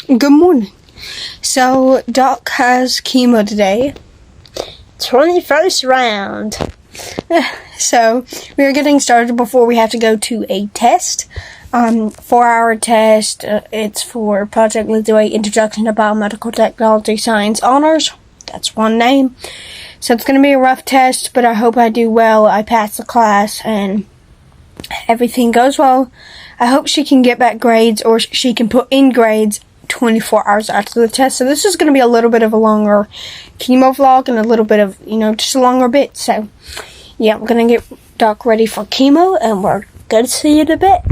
Good morning. So, Doc has chemo today. 21st round. So, we are getting started before we have to go to a test. 4-hour test. It's for Project Lead the Way Introduction to Biomedical Technology Science Honors. That's one name. So, it's going to be a rough test, but I hope I do well. I pass the class and everything goes well. I hope she can get back grades, or she can put in grades 24 hours after the test. So this is going to be a little bit of a longer chemo vlog and a little bit of, just a longer bit. So yeah, I'm going to get Doc ready for chemo, and we're going to see you in a bit.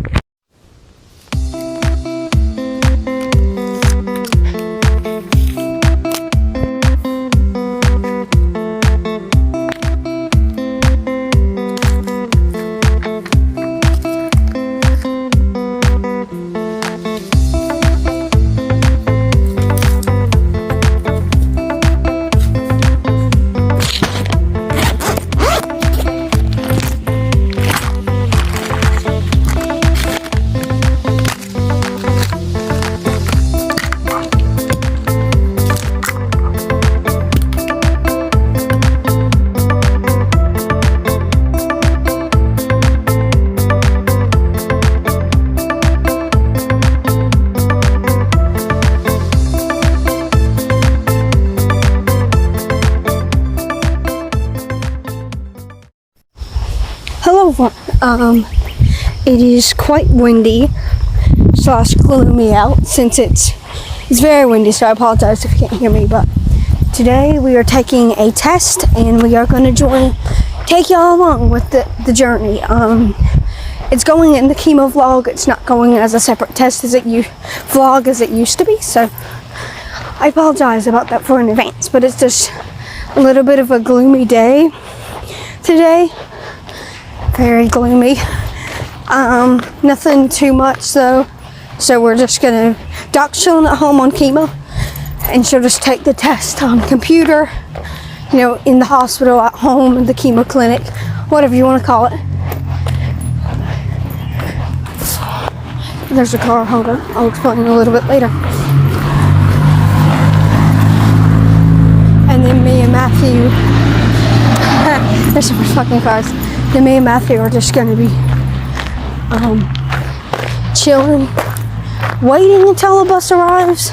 Hello, it is quite windy / gloomy out, since it's very windy, so I apologize if you can't hear me. But today we are taking a test, and we are going to take y'all along with the journey. It's going in the chemo vlog. It's not going as a separate test as it used to be, so I apologize about that in advance. But it's just a little bit of a gloomy day today. Very gloomy. Nothing too much though. So we're just gonna, Doc's chilling at home on chemo, and she'll just take the test on computer, in the hospital, at home, in the chemo clinic, whatever you want to call it. There's a car, hold on, I'll explain a little bit later. And then me and Matthew, there's some fucking cars. Then me and Matthew are just going to be chilling, waiting until the bus arrives.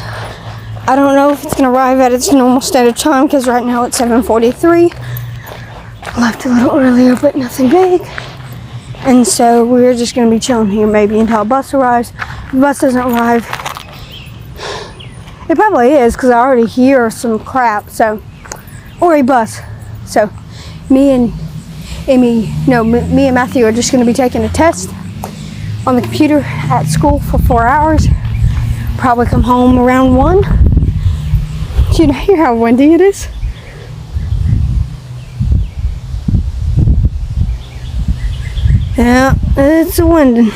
I don't know if it's going to arrive at its normal standard time, because right now it's 7:43. I left a little earlier, but nothing big. And so we're just going to be chilling here maybe until the bus arrives. If the bus doesn't arrive, it probably is, because I already hear some crap, or a bus. So me and Matthew are just going to be taking a test on the computer at school for 4 hours. Probably come home around 1. Do you hear how windy it is? Yeah, it's a wind.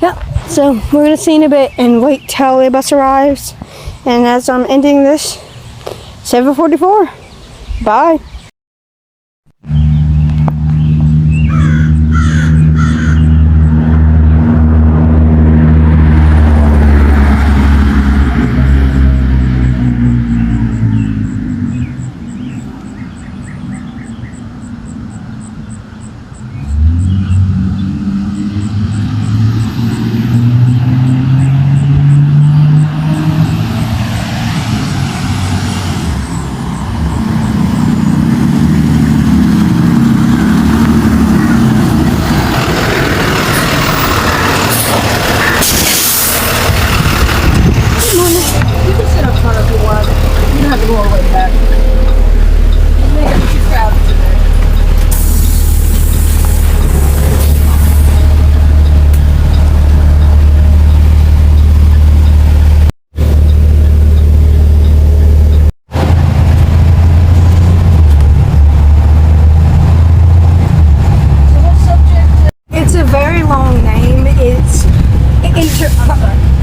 Yep, so we're going to see in a bit and wait till the bus arrives. And as I'm ending this, 7:44. Bye.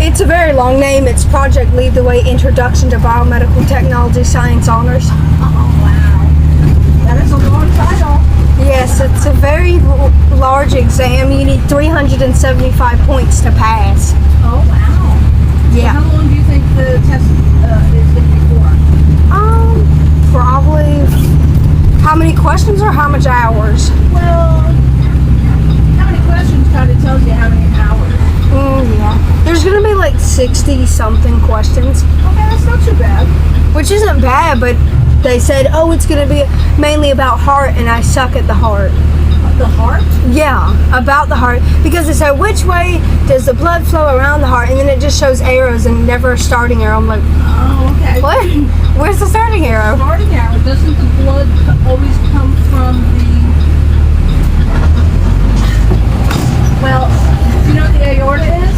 It's a very long name. It's Project Lead the Way Introduction to Biomedical Technology Science Honors. Oh, wow. That is a long title. Yes, it's a very large exam. You need 375 points to pass. Oh, wow. Yeah. So how long do you think questions or how much hours? Well, how many questions kind of tells you how many hours. Yeah. There's gonna be like 60 something questions, Okay, that's not too bad. which isn't bad, but they said, oh, it's gonna be mainly about heart, and I suck at the heart. The heart? Yeah, about the heart, because it said which way does the blood flow around the heart, and then it just shows arrows and never a starting arrow. I'm like, Oh, okay. what? Where's the starting arrow? Starting arrow, doesn't the blood always come from the... Well, do you know what the aorta is?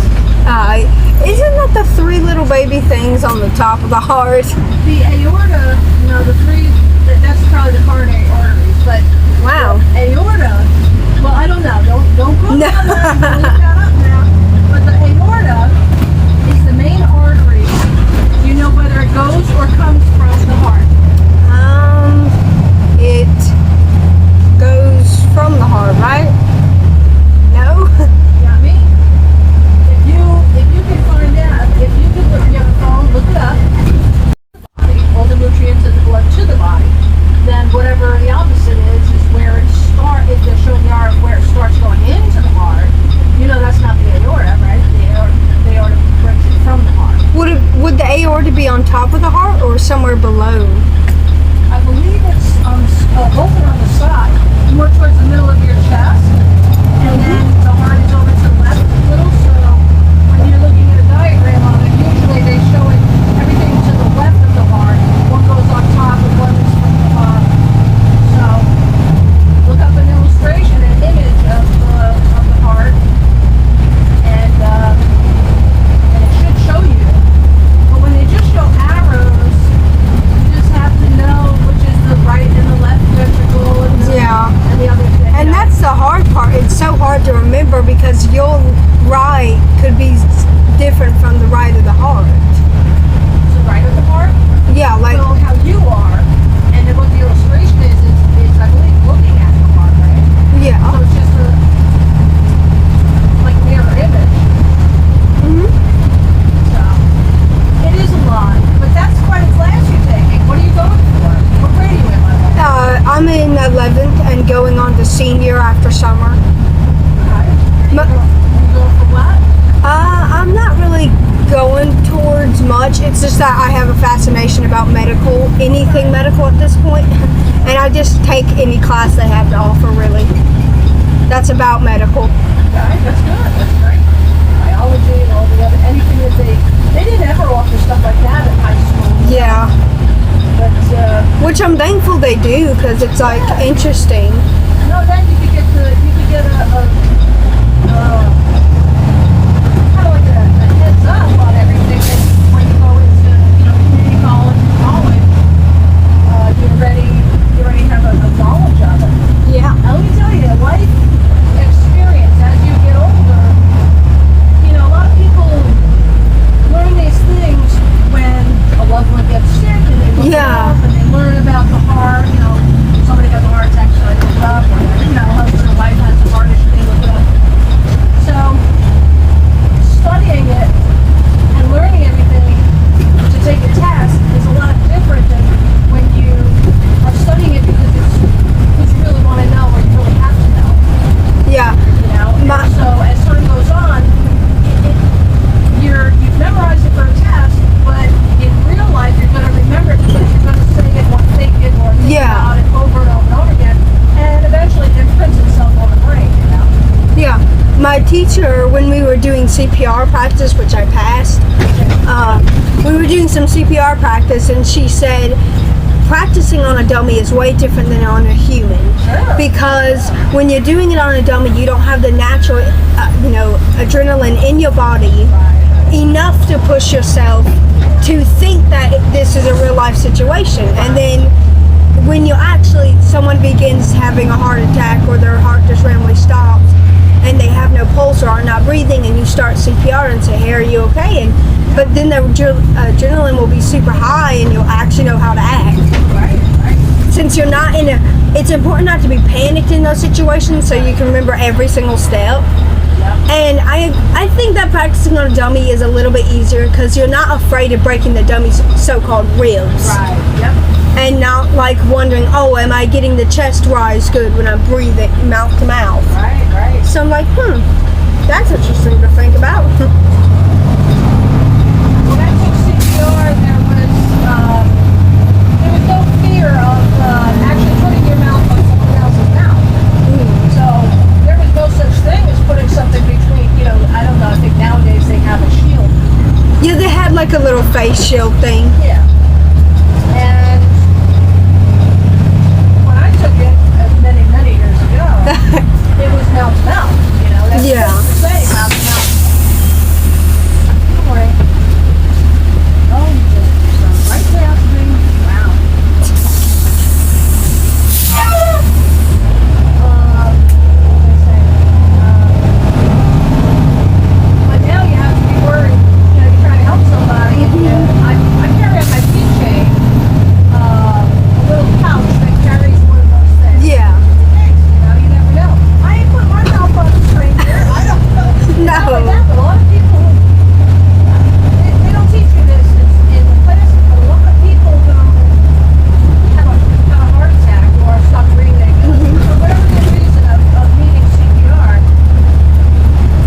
Isn't that the three little baby things on the top of the heart? The aorta, no, the three, that's probably the coronary arteries, but Wow. the aorta, well, I don't know, don't go No. down there, don't look that up now, but the aorta is the main artery. Do you know whether it goes or comes from the heart? It goes from the heart, right? No? You got me? If you can find out, if you can look, you have a phone, look it up, all the nutrients in the blood to the body, then whatever the opposite is where it starts, if they're showing the artery where it starts going into the heart, you know that's not the aorta, right? The aorta brings it from the heart. Would the aorta be on top of the heart or somewhere below? I believe it's open on the side, more towards the middle of your chest, and then the heart is over to the left a little, so when you're looking at a diagram on it, usually they show it everything to the left of the heart. One goes on top and one is from the bottom. So look up an illustration, an image of the heart, and it should show you. But when they just show arrows, you just have to know which is the right and the left ventricle and the other thing. And that's the hard part. It's so hard to remember because your right could be different from the right of the heart. the right of the heart. Yeah, like So how you are, and then what the illustration is I believe looking at the heart, right? yeah. So it's just a like mirror image. Mhm. So it is a lot, but that's quite a class you're taking. What are you going for? What grade are you in, by the way? I'm in 11th and going on to senior after summer. You going for what? I'm not really going towards much. It's just that I have a fascination about medical, anything medical at this point, and I just take any class they have to offer. Really, that's about medical. Okay, that's good. That's great. Biology and all the other anything that they didn't ever offer stuff like that in high school. Yeah, But which I'm thankful they do because it's like interesting. no, then you could get kind of like a heads up on everything. And when you go into community college and college, you already have a knowledge of it. Yeah. Now, let me tell you, life experience as you get older. A lot of people learn these things when a loved one gets sick and they look it Yeah. up and they learn about the heart. Somebody has a heart attack, so they look it up. Or husband or wife has a heart issue, they look it up. So studying it and learning everything to take a test is a lot different than when you are studying it because it's what you really want to know or you really have to know. Yeah. And so as time goes on, you've memorized it for a test, but in real life you're going to remember it because you're going to say it or think it or think about it over and over and over again, and eventually it imprints itself on the brain. Yeah. My teacher, when we were doing CPR practice, which I passed, we were doing some CPR practice, and she said practicing on a dummy is way different than on a human. Sure. Because when you're doing it on a dummy, you don't have the natural, adrenaline in your body enough to push yourself to think that this is a real life situation. And then when someone begins having a heart attack or their heart just randomly stops and they have no pulse or are not breathing, and you start CPR and say, hey, are you okay? But then the adrenaline will be super high and you'll actually know how to act. Right. Since you're not it's important not to be panicked in those situations so you can remember every single step. And I think that practicing on a dummy is a little bit easier because you're not afraid of breaking the dummy's so-called ribs. Right. Yep. And not like wondering, oh, am I getting the chest rise good when I'm breathing mouth to mouth? Right. Right. So I'm like, that's interesting to think about. When I took CPR, there was no fear of actually putting your mouth on someone else's mouth. So there was no such thing as putting something between, I don't know, I think nowadays they have a shield. Yeah, they had like a little face shield thing. Yeah. And when I took it many, many years ago, it was mouth to mouth. That's Yeah. what they say, mouth to mouth. Don't worry. Oh, you just sound right past me. Wow. But now you have to be worried. You're trying to help somebody. And I carry on my key chain a little pouch that carries one of those things. Yeah. Thanks. You never know. I ain't put my mouth on a stranger. I don't know. No. Not like that, but a lot of people, they don't teach you this in the classes, but a lot of people have a heart attack or stop breathing. For whatever the reason of needing CPR,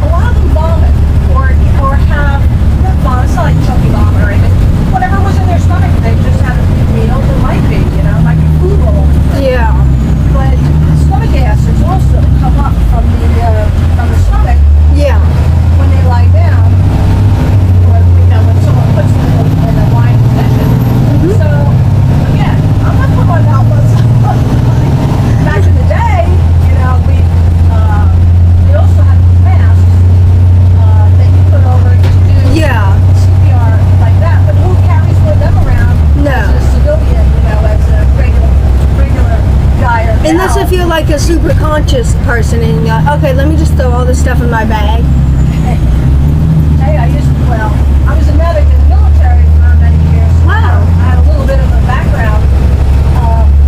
a lot of them vomit or have, not vomit, it's not like chunky vomit or anything. Whatever was in their stomach, they just had a meal, it might be, like a food roll. Yeah. But stomach acids also come up from the stomach Yeah. when they lie down, or when someone puts them in a lying position. So again, I'm not putting my mouth on somebody. Back in the day, we also had masks that you put over to do Yeah. CPR like that. But who carries one of them around No. as a civilian? As a regular guy or gal? Unless if you're like a super conscious person and you're like, okay, let me just throw all this stuff in my bag. Hey, I was a medic in the military for many years. Wow. I had a little bit of a background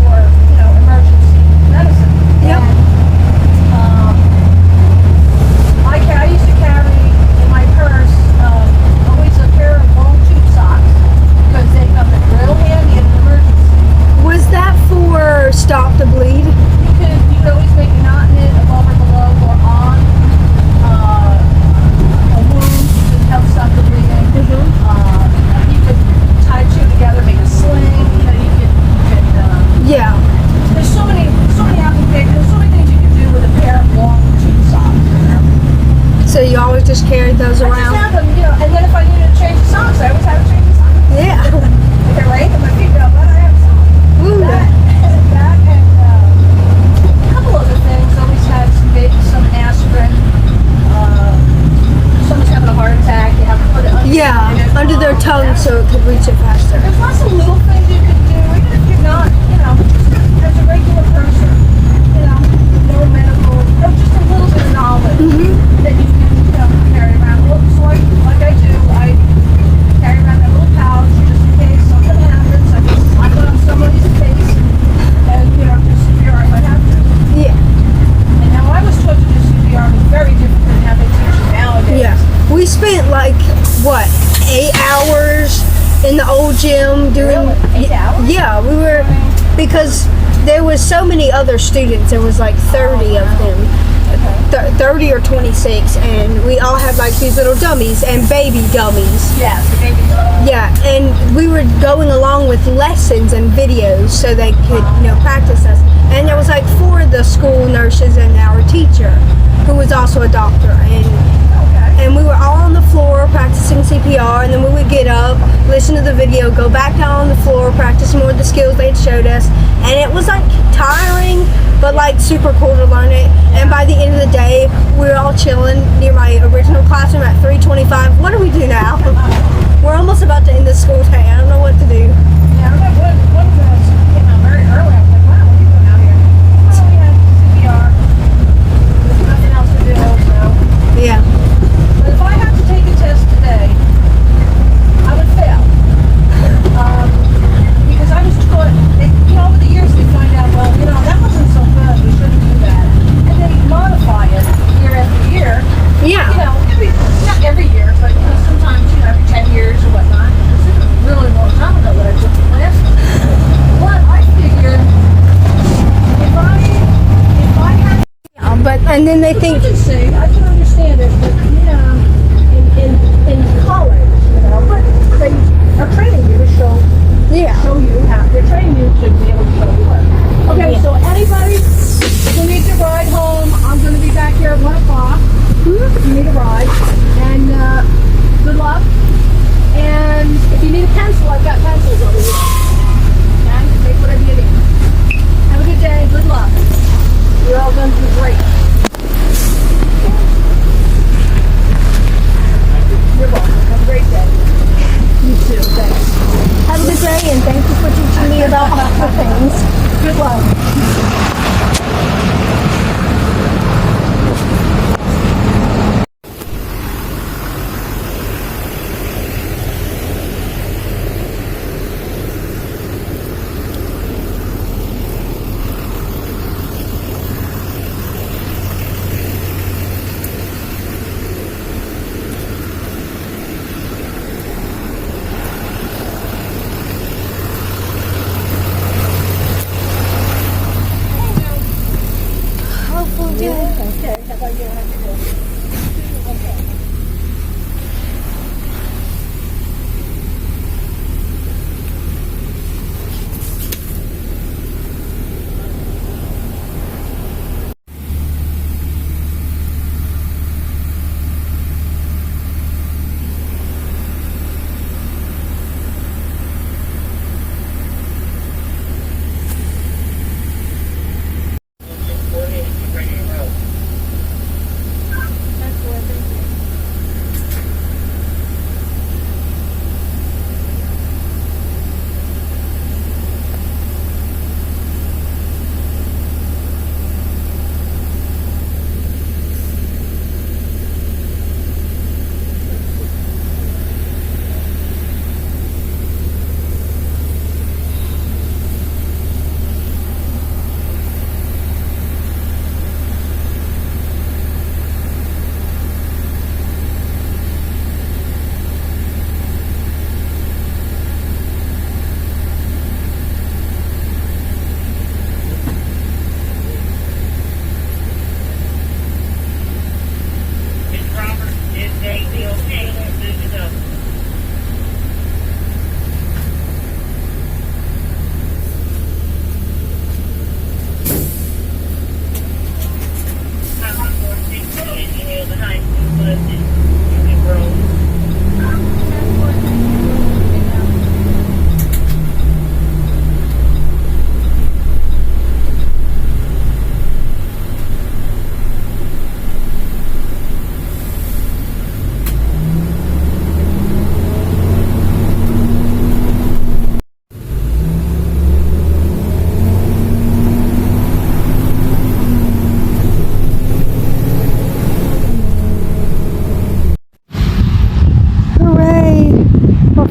for, emergency medicine. Yep. And I used to carry in my purse always a pair of long tube socks because they come in real handy in an emergency. Was that for stop the bleed? You could always make a knot in it above or below or on a wound to help stop the bleeding. You could tie two together, make a sling. You could Yeah. there's so many applications. There's so many things you can do with a pair of long tube socks. So you always just carried those I just around? have them, and then if I needed to change the socks, I always have to change the socks. Yeah. If it rained and my feet felt wet, I have socks. Ooh. That and a couple other things. Always had some aspirin. Someone's having a heart attack, you have to put it under, Yeah, under their tongue so it could reach it faster. There's lots of little things you can do, even if you're not, just as a regular person, no medical, just a little bit of knowledge that you can, carry around. Well, so like I do, I carry around that little pouch just in case something happens. I just slap it on somebody's face and, just CPR if I have to. Yeah. And how I was taught to do CPR was very different than how they teach you nowadays. Yeah. We spent like, 8 hours in the old gym doing... Really? 8 hours? Yeah, we were... Because there was so many other students. There was like 30 of them. 30 or 26. And we all had like these little dummies and baby dummies. Yes, the baby. Yeah, and we were going along with lessons and videos so they could, practice us. And there was like 4 of the school nurses and our teacher, who was also a doctor. And we were all on the floor practicing CPR, and then we would get up, listen to the video, go back down on the floor, practice more of the skills they'd showed us. And it was like tiring, but like super cool to learn it. And by the end of the day, we were all chilling near my original classroom at 3:25. What do we do now? We're almost about to end the school day. I don't know what to do. Yeah, I remember one of us came out very early. I was like, wow, what are you doing out here? Well, we had CPR. There's nothing else to do, so. Yeah. But if I had to take a test today, I would fail. Because I was taught, over the years they find out, well, that wasn't so good, we shouldn't do that. And they modify it year after year And then they think, Say, I can understand it, but in college, but they are training you to show you how. They're training you to be able to show work. Okay, so anybody who needs a ride home, I'm going to be back here at 1 o'clock. If you need a ride, and good luck. And if you need a pencil, I've got pencils over here. Okay, take whatever you need. Have a good day. Good luck. You're all going to do great. You're welcome. Have a great day. You too. Thanks. have a good day, and thank you for teaching me about all the things. Good luck. Okay. How about you? Have a good day. Okay.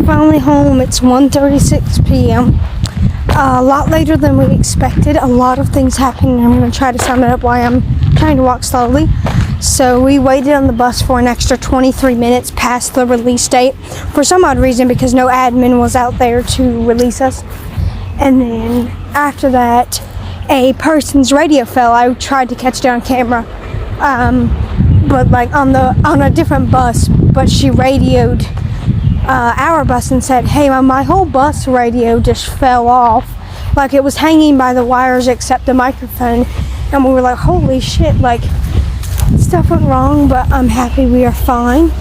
Finally home. It's 1:36 p.m. A lot later than we expected. A lot of things happening. I'm going to try to sum it up why I'm trying to walk slowly. So we waited on the bus for an extra 23 minutes past the release date for some odd reason, because no admin was out there to release us. And then after that, a person's radio fell. I tried to catch it on camera, but like on a different bus. But she radioed our bus and said, "Hey, my whole bus radio just fell off. Like it was hanging by the wires except the microphone." And we were like, "Holy shit!" Like stuff went wrong, but I'm happy we are fine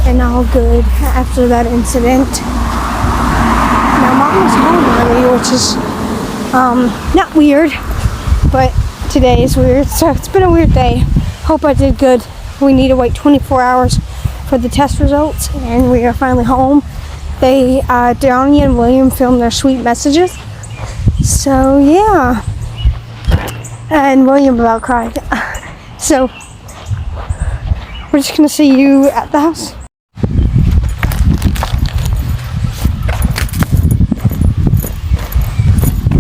and all good after that incident. Now Mom was home early, which is not weird, but today is weird. So it's been a weird day. Hope I did good. We need to wait 24 hours for the test results, and we are finally home. They, Donnie and William filmed their sweet messages. So yeah, and William about cried. So we're just gonna see you at the house.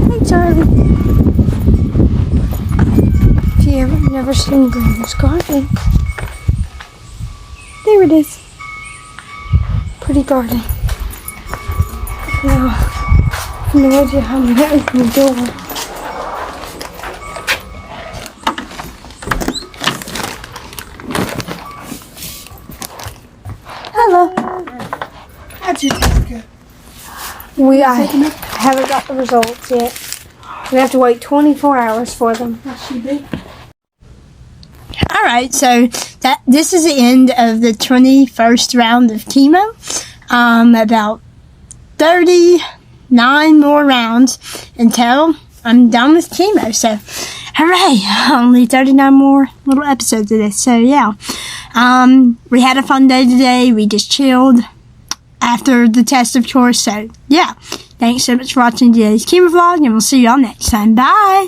Hey Charlie. If you ever never seen Grandma's garden, there it is. Pretty garden. Now, I'm gonna show you how I'm gonna open the door. How'd your test go? I haven't got the results yet. We have to wait 24 hours for them. That should be. All right, so this is the end of the 21st round of chemo. About 39 more rounds until I'm done with chemo. So, hooray! Only 39 more little episodes of this. So, yeah. We had a fun day today. We just chilled after the test, of course. So, yeah. Thanks so much for watching today's chemo vlog, and we'll see you all next time. Bye!